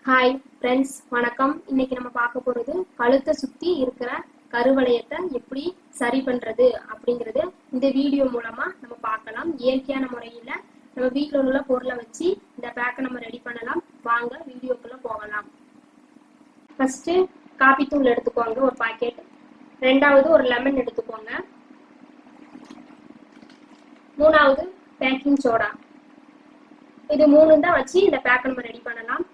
Hi friends, வணக்கம். இன்னைக்கு நம்ம பார்க்க போறது கழுத்தை சுத்தி இருக்கிற கருவளையத்தை எப்படி சரி பண்றது அப்படிங்கறது இந்த வீடியோ மூலமா நம்ம பார்க்கலாம். இயற்கையான முறையில நம்ம வீட்டில் உள்ள பொருளை வச்சு இந்த பேக்கை நம்ம ரெடி பண்ணலாம். வாங்க வீடியோக்குள்ள போகலாம். ஃபர்ஸ்ட் காபி தூள் எடுத்துக்கோங்க ஒரு பாக்கெட். ரெண்டாவது ஒரு லெமன் எடுத்துக்கோங்க. மூணாவது பேக்கிங் சோடா. இது மூணு தான் வச்சு இந்த பேக்கை நம்ம ரெடி பண்ணலாம்.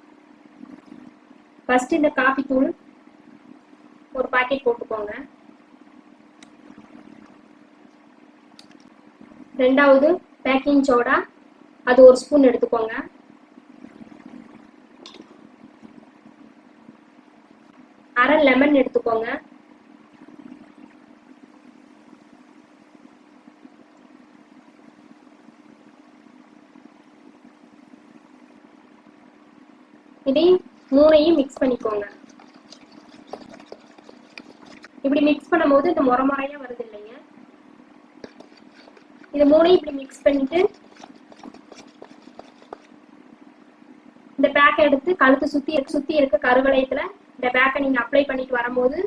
ஃபர்ஸ்ட் இந்த காபி தூள் ஒரு பாக்கெட் போட்டுக்கோங்க. ரெண்டாவது பேக்கிங் சோடா, அது ஒரு ஸ்பூன் எடுத்துக்கோங்க. அரை லெமன் எடுத்துக்கோங்க. இதை மூணையும் மிக்ஸ் பண்ணிக்கோங்க. இப்படி மிக்ஸ் பண்ணும்போது இந்த முறையா வருது இல்லைங்க. இது மூணையும் இப்படி மிக்ஸ் பண்ணிட்டு இந்த பேக்கை எடுத்து கழுத்து சுத்தி இருக்க கருவளையத்துல இந்த பேக்கை நீங்க அப்ளை பண்ணிட்டு வரும்போது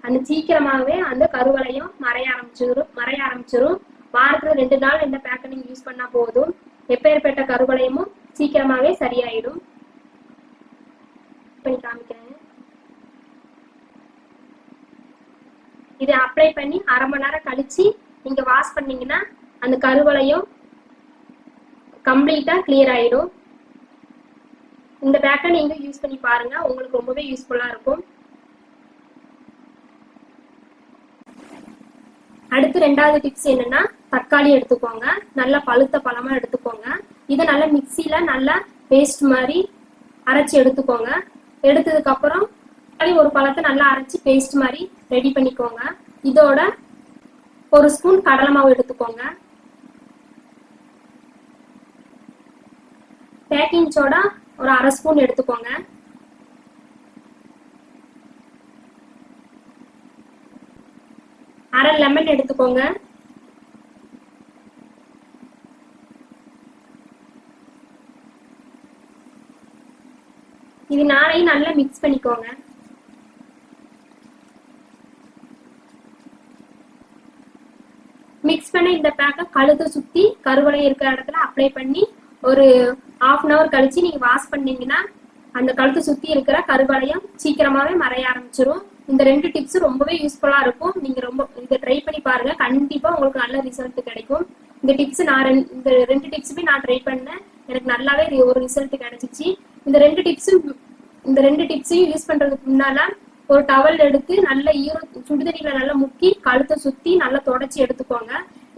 அந்த சீக்கிரமாகவே அந்த கருவளையம் மறைய ஆரம்பிச்சிரும். வாரத்துல 2 நாள் இந்த பேக்கை நீங்க யூஸ் பண்ணா போதும். எப்பேற்பட்ட கருவளையமும் சீக்கிரமாவே சரியாயிடும். பண்ணி காமிக்கிறேன். இதை அப்ளை பண்ணி அரை மணி நேரம் கழிச்சு நீங்க வாஷ் பண்ணீங்கன்னா அந்த கருவளையம் கம்ப்ளீட்டா கிளியர் ஆயிடும். இந்த பேக்கை நீங்க யூஸ் பண்ணி பாருங்க, உங்களுக்கு ரொம்பவே யூஸ்ஃபுல்லா இருக்கும். அடுத்து ரெண்டாவது டிப்ஸ் என்னன்னா, தக்காளி எடுத்துக்கோங்க. நல்லா பழுத்த பழமா எடுத்துக்கோங்க. இதை நல்லா மிக்சியில நல்லா பேஸ்ட் மாதிரி அரைச்சி எடுத்துக்கோங்க. எடுத்ததுக்கு அப்புறம் ஒரு பழத்தை நல்லா அரைச்சி பேஸ்ட் மாதிரி ரெடி பண்ணிக்கோங்க. இதோட ஒரு ஸ்பூன் கடலை மாவு எடுத்துக்கோங்க. பேக்கிங் சோடா ஒரு அரை ஸ்பூன் எடுத்துக்கோங்க. அரை லெமன் எடுத்துக்கோங்க. இது நாளையும் நல்லா மிக்ஸ் பண்ணிக்கோங்க. மிக்ஸ் பண்ண இந்த பேக்கை கழுத்தை சுத்தி கருவளையம் இருக்கிற இடத்துல அப்ளை பண்ணி ஒரு 1/2 hour கழிச்சு நீங்க வாஷ் பண்ணீங்கன்னா அந்த கழுத்தை சுத்தி இருக்கிற கருவளையம் சீக்கிரமாவே மறைய ஆரம்பிச்சிடும். இந்த 2 டிப்ஸ் ரொம்பவே யூஸ்ஃபுல்லா இருக்கும். நீங்க இதை ட்ரை பண்ணி பாருங்க, கண்டிப்பா உங்களுக்கு நல்ல ரிசல்ட் கிடைக்கும். இந்த 2 டிப்ஸுமே நான் ட்ரை பண்ணேன், எனக்கு நல்லாவே ஒரு ரிசல்ட் கிடைச்சிச்சு. இந்த 2 டிப்ஸையும் யூஸ் பண்றதுக்கு முன்னால ஒரு டவல் எடுத்து நல்ல சுடுதண்ணில நல்லா முக்கி கழுத்தை சுத்தி நல்லா தொடச்சி எடுத்துக்கோங்க.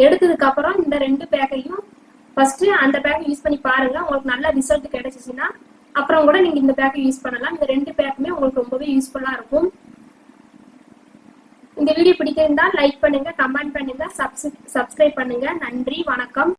எடுத்ததுக்கு அப்புறம் இந்த 2 பேக்கையும் ஃபர்ஸ்ட் அந்த பேக்கை யூஸ் பண்ணி பாருங்க, உங்களுக்கு நல்ல ரிசல்ட் கிடைச்சிச்சுன்னா அப்புறம் கூட நீங்க இந்த பேக்கை யூஸ் பண்ணலாம். இந்த 2 பேக்குமே உங்களுக்கு ரொம்பவே யூஸ்ஃபுல்லா இருக்கும். இந்த வீடியோ பிடிச்சிருந்தா லைக் பண்ணுங்க, கமெண்ட் பண்ணுங்க, சப்ஸ்கிரைப் பண்ணுங்க. நன்றி, வணக்கம்.